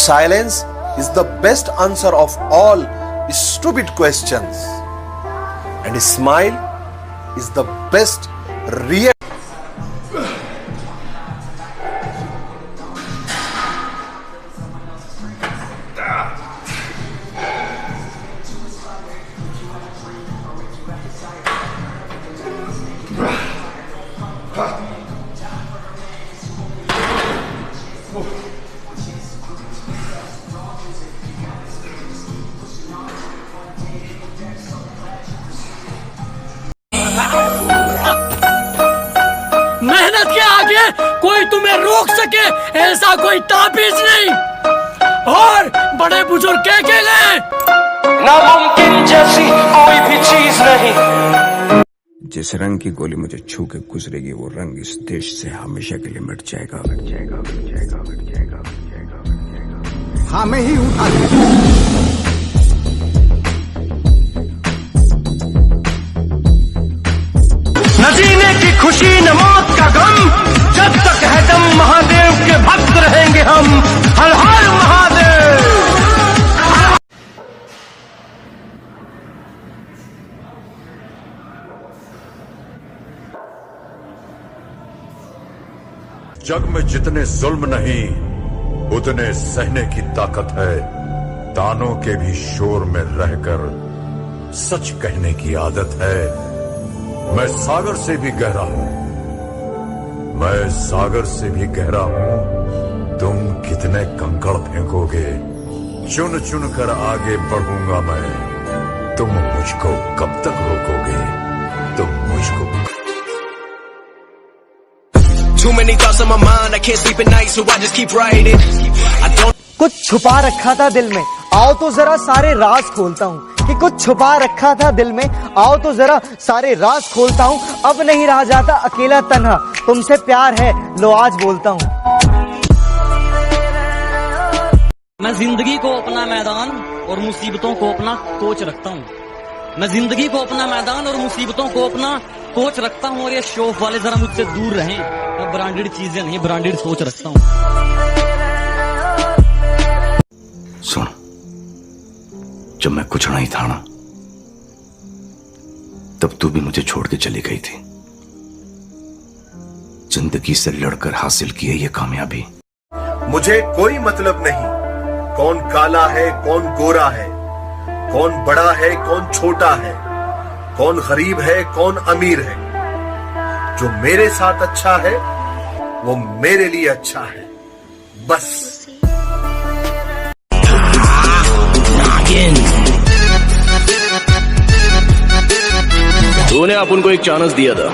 silence is the best answer of all stupid questions. And a smile is the best reaction. मेहनत के आगे कोई तुम्हें रोक सके ऐसा कोई ताबीज नहीं। और बड़े बुजुर्ग कह के गए, नामुमकिन जैसी कोई भी चीज नहीं। जिस रंग की गोली मुझे छू के गुजरेगी वो रंग इस देश से हमेशा के लिए मिट जाएगा, मिट जाएगा, मिट जाएगा, मिट जाएगा, मिट जाएगा, मिट जाएगा। हाँ मैं ही उठा न जीने की खुशी न मौत का गम, जब तक है दम महादेव के भक्त रहेंगे हम। हर हर महादेव। जग में जितने जुल्म नहीं उतने सहने की ताकत है। तानों के भी शोर में रहकर सच कहने की आदत है। मैं सागर से भी गहरा हूं, मैं सागर से भी गहरा हूं। तुम कितने कंकड़ फेंकोगे, चुन चुन कर आगे बढ़ूंगा मैं। तुम मुझको कब तक रोकोगे, तुम मुझको। Too many thoughts on my mind, I can't sleep at night, so I just keep writing. I don't. कुछ छुपा रखा था दिल में, आओ तो जरा सारे राज खोलता हूँ। कि कुछ छुपा रखा था दिल में, आओ तो जरा सारे राज खोलता हूँ। अब नहीं रहा जाता अकेला तन्हा, तुमसे प्यार है लो आज बोलता हूँ। मैं जिंदगी को अपना मैदान और मुसीबतों को अपना कोच रखता हूँ। मैं जिंदगी को अपना मैदान और मुसीबतों को अपना कोच रखता हूँ। और ये शौक वाले जरा मुझसे दूर रहें। मैं ब्रांडेड चीजें नहीं, ब्रांडेड सोच रखता हूँ। सुन, जब मैं कुछ नहीं था ना, तब तू भी मुझे छोड़ के चली गई थी। जिंदगी से लड़कर हासिल की है ये कामयाबी। मुझे कोई मतलब नहीं कौन काला है कौन गोरा है, कौन बड़ा है कौन छोटा है, कौन गरीब है कौन अमीर है। जो मेरे साथ अच्छा है वो मेरे लिए अच्छा है, बस। तूने अपन को एक चांस दिया था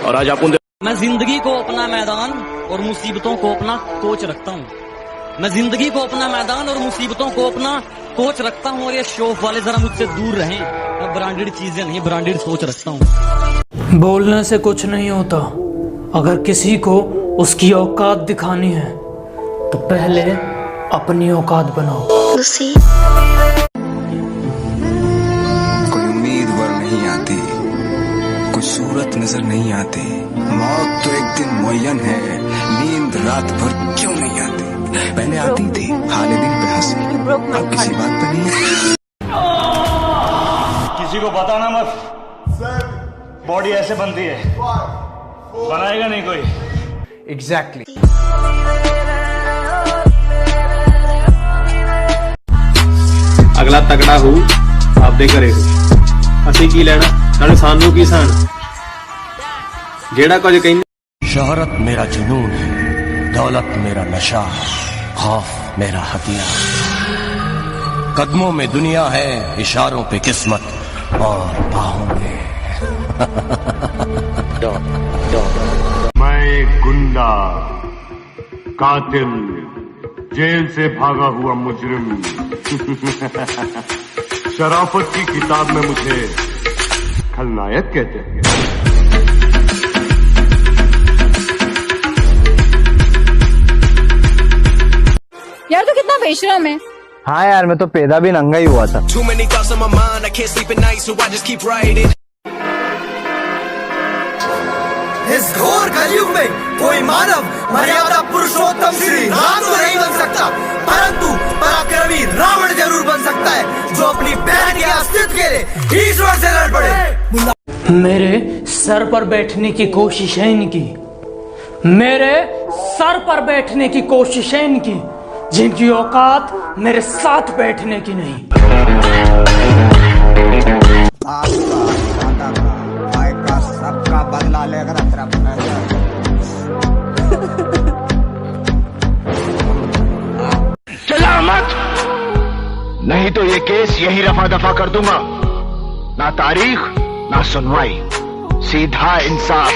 और आज अपन। मैं जिंदगी को अपना मैदान और मुसीबतों को अपना कोच रखता हूँ। मैं जिंदगी को अपना मैदान और मुसीबतों को अपना कोच रखता हूँ। और ये शौक वाले जरा मुझसे दूर रहें। मैं ब्रांडेड चीजें नहीं, ब्रांडेड सोच रखता हूँ। बोलने से कुछ नहीं होता। अगर किसी को उसकी औकात दिखानी है तो पहले अपनी औकात बनाओ। कोई उम्मीदवार नहीं आती, कोई सूरत नजर नहीं आती। मौत तो एक दिन मुअय्यन है, नींद रात भर क्यों नहीं आती। पहले आती थी, हाले दिन पे हंसी, अब किसी बात पे नहीं। किसी को बताना मत, बॉडी ऐसे बनती है, बनाएगा नहीं कोई। एग्जैक्टली। अगला तगड़ा हो आपदे घरे असी की लेना, नाले सानू की सान। जेड़ा कुछ कहंदे। शोहरत मेरा जुनून है, दौलत मेरा नशा, खौफ मेरा हथियार। कदमों में दुनिया है, इशारों पे किस्मत और बाहों में। मैं एक गुंडा, कातिल, जेल से भागा हुआ मुजरिम। शराफत की किताब में मुझे खलनायक कहते हैं। यार तो कितना बेशरम है। हाँ यार, मैं तो पैदा भी नंगा ही हुआ था। Too many thoughts on my mind, I can't sleep at night, so I just keep writing. इस घोर कलयुग में कोई मानव मर्यादा पुरुषोत्तम श्री राम तो नहीं बन सकता, परंतु सकता है जो अपनी बहन के अस्तित्व के लिए ईश्वर से लड़ पड़े। मेरे सर पर बैठने की कोशिश है इनकी, मेरे सर पर बैठने की कोशिश है इनकी, जिनकी औकात मेरे साथ बैठने की नहीं। सबका बदला लेकर चला मत, नहीं तो ये केस यही रफा दफा कर दूंगा। ना तारीख ना सुनवाई, सीधा इंसाफ,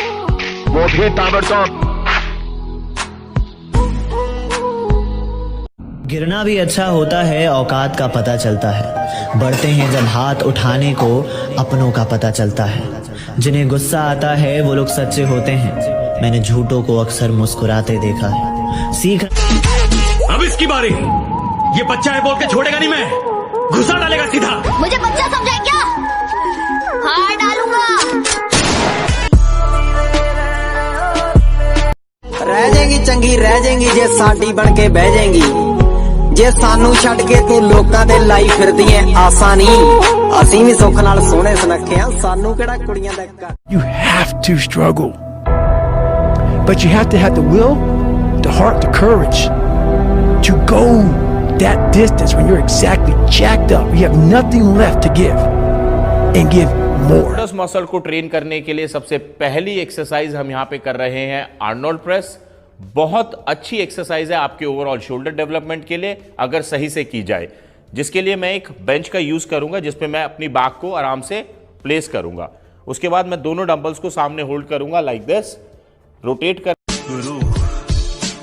वो भी ताबड़तोड़। गिरना भी अच्छा होता है, औकात का पता चलता है। बढ़ते हैं जब हाथ उठाने को, अपनों का पता चलता है। जिन्हें गुस्सा आता है वो लोग सच्चे होते हैं। मैंने झूठों को अक्सर मुस्कुराते देखा है। सीख अब इसकी बारी, ये बच्चा है बोल के छोड़ेगा नहीं मैं, घुसा डालेगा सीधा। मुझे बच्चा समझा क्या? हाँ डालूंगा। रह जाएंगी चंगी, रह जाएंगी जे साडी बन के बह जाएंगी। जे सानू छड़ के तू लोकां दे लाई फिरदी है आसानी, ਅਸੀਂ ਵੀ ਸੁੱਖ ਨਾਲ ਸੋਹਣੇ ਸੁਨੱਖੇ ਆ, ਸਾਨੂੰ ਕਿਹੜਾ ਕੁੜੀਆਂ ਦਾ। You have to struggle, but you have to have the will, the heart, the courage to go that distance when you're exactly jacked up. You have nothing left to give and give more. Shoulder muscle को train करने के लिए सबसे पहली exercise हम यहां पे कर रहे हैं आर्नोल्ड प्रेस। बहुत अच्छी एक्सरसाइज है आपके ओवरऑल शोल्डर डेवलपमेंट के लिए अगर सही से की जाए, जिसके लिए मैं एक बेंच का यूज करूंगा जिसपे मैं अपनी बैक को आराम से प्लेस करूंगा। उसके बाद मैं दोनों डंबल्स को सामने होल्ड करूंगा लाइक दिस, रोटेट कर। गुरु,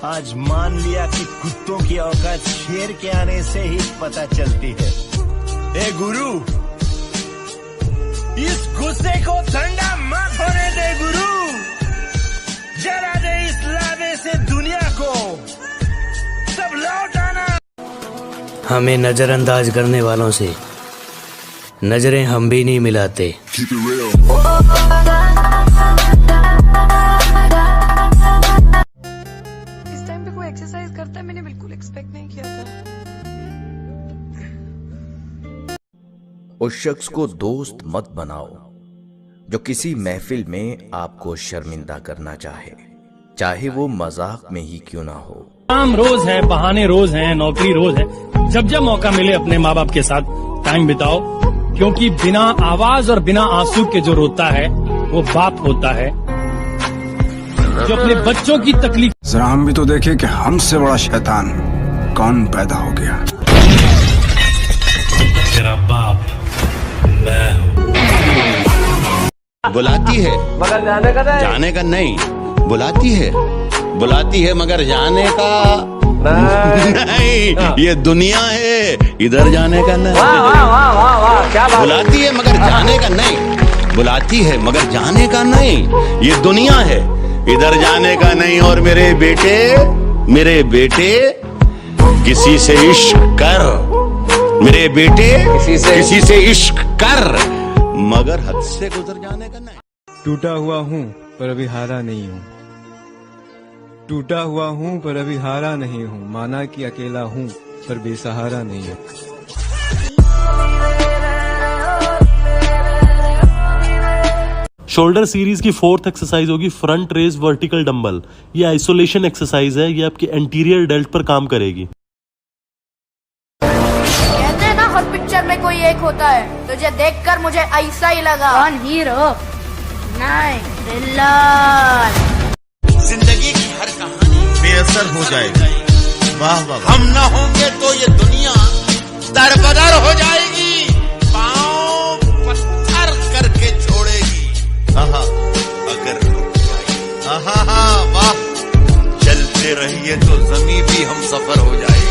आज मान लिया कि कुत्तों की औकात शेर के आने से ही पता चलती है। ए गुरु, इस गुस्से को ठंडा मत होने दे गुरु, जरा दे इस लावे से दुनिया को सब लौट आना। हमें नजरअंदाज करने वालों से नजरें हम भी नहीं मिलाते। इस टाइम पे कोई एक्सरसाइज करता है, मैंने बिल्कुल एक्सपेक्ट नहीं किया था। उस शख्स को दोस्त मत बनाओ जो किसी महफिल में आपको शर्मिंदा करना चाहे, चाहे वो मजाक में ही क्यों ना हो। काम रोज है, बहाने रोज हैं, नौकरी रोज है। जब जब मौका मिले अपने माँ बाप के साथ टाइम बिताओ, क्योंकि बिना आवाज और बिना आंसू के जो रोता है वो बाप होता है, जो अपने बच्चों की तकलीफ। जरा हम भी तो देखें कि हमसे बड़ा शैतान कौन पैदा हो गया। तेरा बाप मैं हूं। बुलाती है मगर जाने का नहीं, बुलाती है मगर जाने का नहीं। ये दुनिया है, इधर जाने का नहीं। बुलाती है मगर जाने का नहीं, बुलाती है मगर जाने का नहीं। ये दुनिया है, इधर जाने का नहीं। और मेरे बेटे किसी से इश्क कर, मेरे बेटे किसी से इश्क कर, मगर हद से गुजर जाने का नहीं। टूटा हुआ हूँ पर अभी हारा नहीं हूँ, टूटा हुआ हूँ पर अभी हारा नहीं हूँ। माना कि अकेला हूँ पर बेसहारा नहीं हूँ। शोल्डर सीरीज की 4th एक्सरसाइज होगी फ्रंट रेज वर्टिकल डंबल। ये आइसोलेशन एक्सरसाइज है, ये आपके एंटीरियर डेल्ट पर काम करेगी। कहते हैं ना हर पिक्चर में कोई एक होता है, तुझे देखकर मुझे ऐसा ही लगा। कौन हीरो? नहीं, विलन। जिंदगी की हर कहानी बेअसर हो जाएगी। वाह वाह, हम ना होंगे तो ये दुनिया दरबदर हो जाएगी, पाँव पत्थर करके छोड़ेगी। आहा, अगर रुक जाए, आहा वाह, चलते रहिए तो जमीन भी हम सफर हो जाएगी।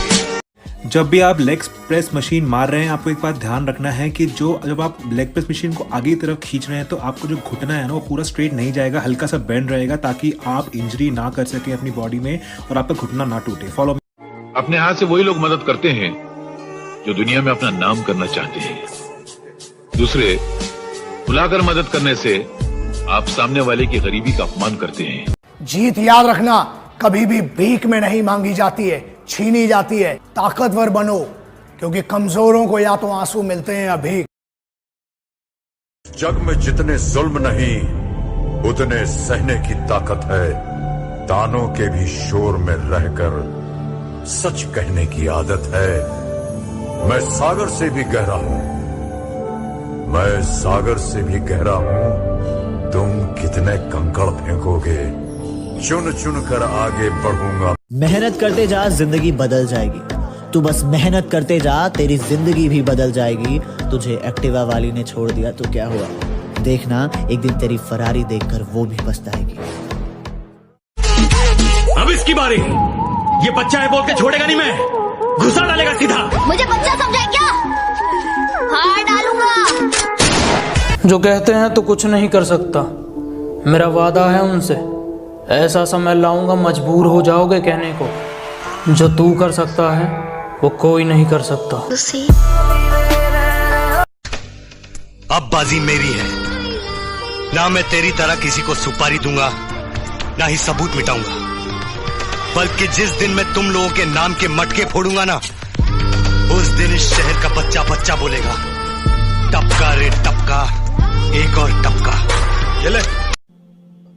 जब भी आप लेग प्रेस मशीन मार रहे हैं, आपको एक बात ध्यान रखना है कि जब आप लेग प्रेस मशीन को आगे की तरफ खींच रहे हैं तो आपको जो घुटना है ना वो पूरा स्ट्रेट नहीं जाएगा, हल्का सा बेंड रहेगा, ताकि आप इंजरी ना कर सके अपनी बॉडी में और आपका घुटना ना टूटे। फॉलो। अपने हाथ से वही लोग मदद करते हैं जो दुनिया में अपना नाम करना चाहते हैं। दूसरे बुलाकर मदद करने से आप सामने वाले की गरीबी का अपमान करते हैं। जीत याद रखना कभी भी भीख में नहीं मांगी जाती है, छीनी जाती है। ताकतवर बनो, क्योंकि कमजोरों को या तो आंसू मिलते हैं या भीख। जग में जितने जुल्म नहीं उतने सहने की ताकत है। तानों के भी शोर में रहकर सच कहने की आदत है। मैं सागर से भी गहरा हूं, मैं सागर से भी गहरा हूं। तुम कितने कंकड़ फेंकोगे, चुन चुन कर आगे बढ़ूंगा। मेहनत करते जा, जिंदगी बदल जाएगी। तू बस मेहनत करते जा, तेरी जिंदगी भी बदल जाएगी। तुझे एक्टिवा वाली ने छोड़ दिया तो क्या हुआ, देखना एक दिन तेरी फरारी देखकर वो भी पछताएगी। अब इसकी बारी। ये बच्चा है बोल के छोड़ेगा नहीं, मैं घुसा डालेगा सीधा। मुझे बच्चा समझा क्या? हार डालूंगा। जो कहते हैं तो कुछ नहीं कर सकता, मेरा वादा है उनसे। ऐसा समय लाऊंगा मजबूर हो जाओगे कहने को, जो तू कर सकता है वो कोई नहीं कर सकता। अब बाजी मेरी है। ना मैं तेरी तरह किसी को सुपारी दूंगा, ना ही सबूत मिटाऊंगा, बल्कि जिस दिन मैं तुम लोगों के नाम के मटके फोड़ूंगा ना, उस दिन इस शहर का बच्चा बच्चा बोलेगा, टपका रे टपका, एक और टपका। ये ले।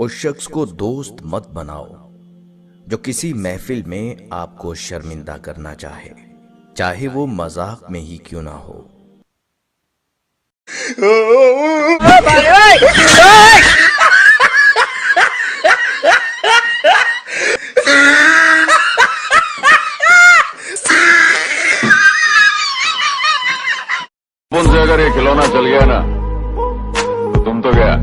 उस शख्स को दोस्त मत बनाओ जो किसी महफिल में आपको शर्मिंदा करना चाहे, चाहे वो मजाक में ही क्यों ना हो। उनसे अगर ये खिलौना चल गया ना तो तुम तो गया।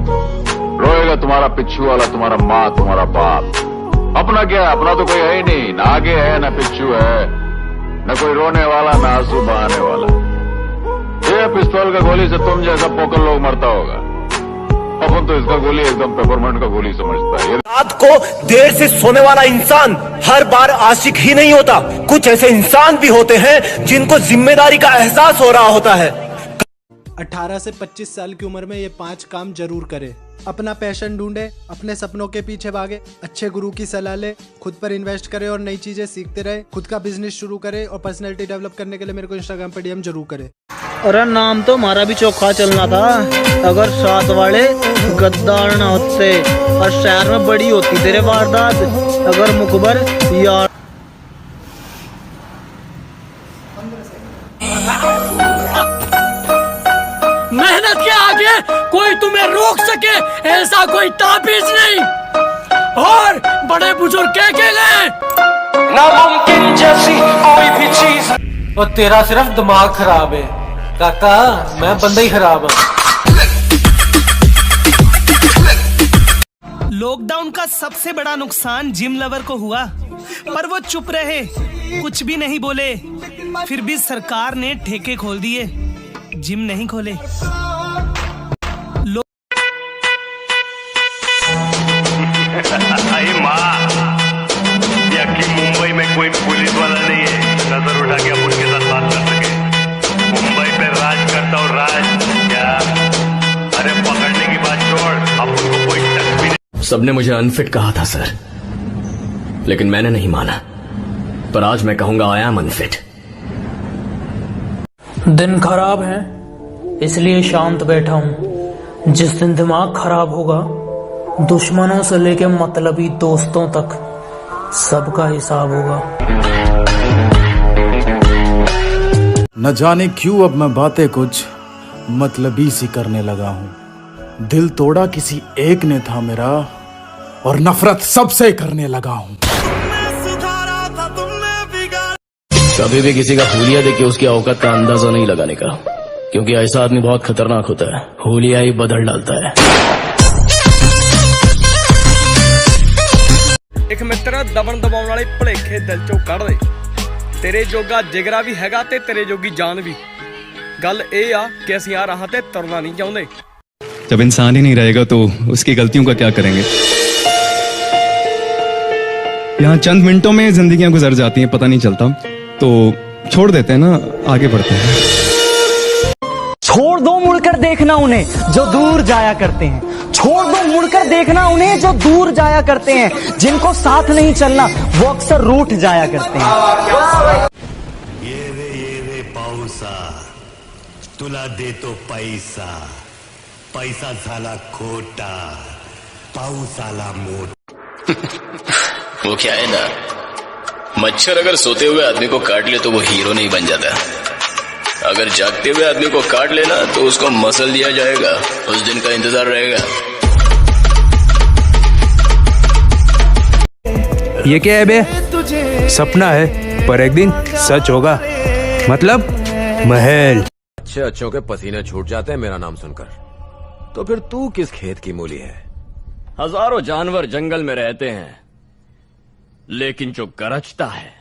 रोएगा तुम्हारा पिच्छू वाला, तुम्हारा माँ, तुम्हारा बाप। अपना क्या, अपना तो कोई है ही नहीं। ना आगे है ना पिच्छू है, न कोई रोने वाला ना आंसू बहाने वाला। ये पिस्तौल का गोली से तुम जैसा पोकर लोग मरता होगा, अपन तो इसका गोली एकदम पेपरमेंट का गोली समझता है। रात को देर से सोने वाला इंसान हर बार आशिक ही नहीं होता। कुछ ऐसे इंसान भी होते हैं जिनको जिम्मेदारी का एहसास हो रहा होता है। 18 से 25 साल की उम्र में ये 5 काम जरूर करे। अपना पैशन ढूंढे, अपने सपनों के पीछे भागे, अच्छे गुरु की सलाह ले, खुद पर इन्वेस्ट करे और नई चीजें सीखते रहे, खुद का बिजनेस शुरू करे और पर्सनैलिटी डेवलप करने के लिए मेरे को इंस्टाग्राम पर डीएम जरूर करे। अरे नाम तो हमारा भी चोखा चलना था, अगर साथ वाले गद्दार न होते और शहर में बड़ी होती तेरे वारदात। अगर मुखबर यार मेहनत के आगे कोई तुम्हें रोक सके ऐसा कोई ताबीज नहीं। और बड़े बुजुर्ग कह के गए, नामुमकिन जैसी कोई भी चीज। और तेरा सिर्फ दिमाग खराब है काका, मैं बंदा ही खराब हूँ। लॉकडाउन का सबसे बड़ा नुकसान जिम लवर को हुआ, पर वो चुप रहे, कुछ भी नहीं बोले। फिर भी सरकार ने ठेके खोल दिए, जिम नहीं खोले। अरे माँ, मुंबई में कोई पुलिस वाला नहीं है नजर उठा के अपन के साथ बात कर सके। मुंबई पे राज करता हूँ, राज क्या? अरे पकड़ने की बात छोड़, अपन को कोई टच भी नहीं। सबने मुझे अनफिट कहा था सर, लेकिन मैंने नहीं माना। पर आज मैं कहूंगा आई एम अनफिट। दिन खराब है इसलिए शांत बैठा हूं। जिस दिन दिमाग खराब होगा, दुश्मनों से लेके मतलबी दोस्तों तक सबका हिसाब होगा। न जाने क्यों अब मैं बातें कुछ मतलबी सी करने लगा हूँ। दिल तोड़ा किसी एक ने था मेरा, और नफरत सबसे करने लगा हूँ। कभी भी किसी का हुलिया देख के उसकी औकात का अंदाजा नहीं लगाने का, क्योंकि ऐसा आदमी बहुत खतरनाक होता है। हुलिया ही बदल डालता है। एक मित्र दबन दबाउन वाले भुलेखे दिल चों कढ़ दे। तेरे जोगा जिगरा भी हैगा ते तेरे जोगी जान भी। गल ए आ कि असीं आ राह ते तुरना नहीं चाहुंदे। जब इंसान ही नहीं रहेगा तो उसकी गलतियों का क्या करेंगे। यहाँ चंद मिनटों में जिंदगियां गुजर जाती हैं, पता नहीं चलता। तो छोड़ देते हैं ना, आगे बढ़ते हैं। छोड़ दो मुड़कर देखना उन्हें जो दूर जाया करते हैं। छोड़ दो मुड़कर देखना उन्हें जो दूर जाया करते हैं। जिनको साथ नहीं चलना वो अक्सर रूठ जाया करते हैं। ये रे पाऊ भरोसा तुला देतो पैसा पैसा झाला खोटा पाऊस आला मोठा वो क्या है ना, मच्छर अगर सोते हुए आदमी को काट ले तो वो हीरो नहीं बन जाता। अगर जागते हुए आदमी को काट लेना तो उसको मसल दिया जाएगा, उस दिन का इंतजार रहेगा। ये क्या है बे? सपना है पर एक दिन सच होगा, मतलब महल। अच्छे अच्छों के पसीने छूट जाते हैं मेरा नाम सुनकर, तो फिर तू किस खेत की मूली है? हजारों जानवर जंगल में रहते हैं, लेकिन जो गरजता है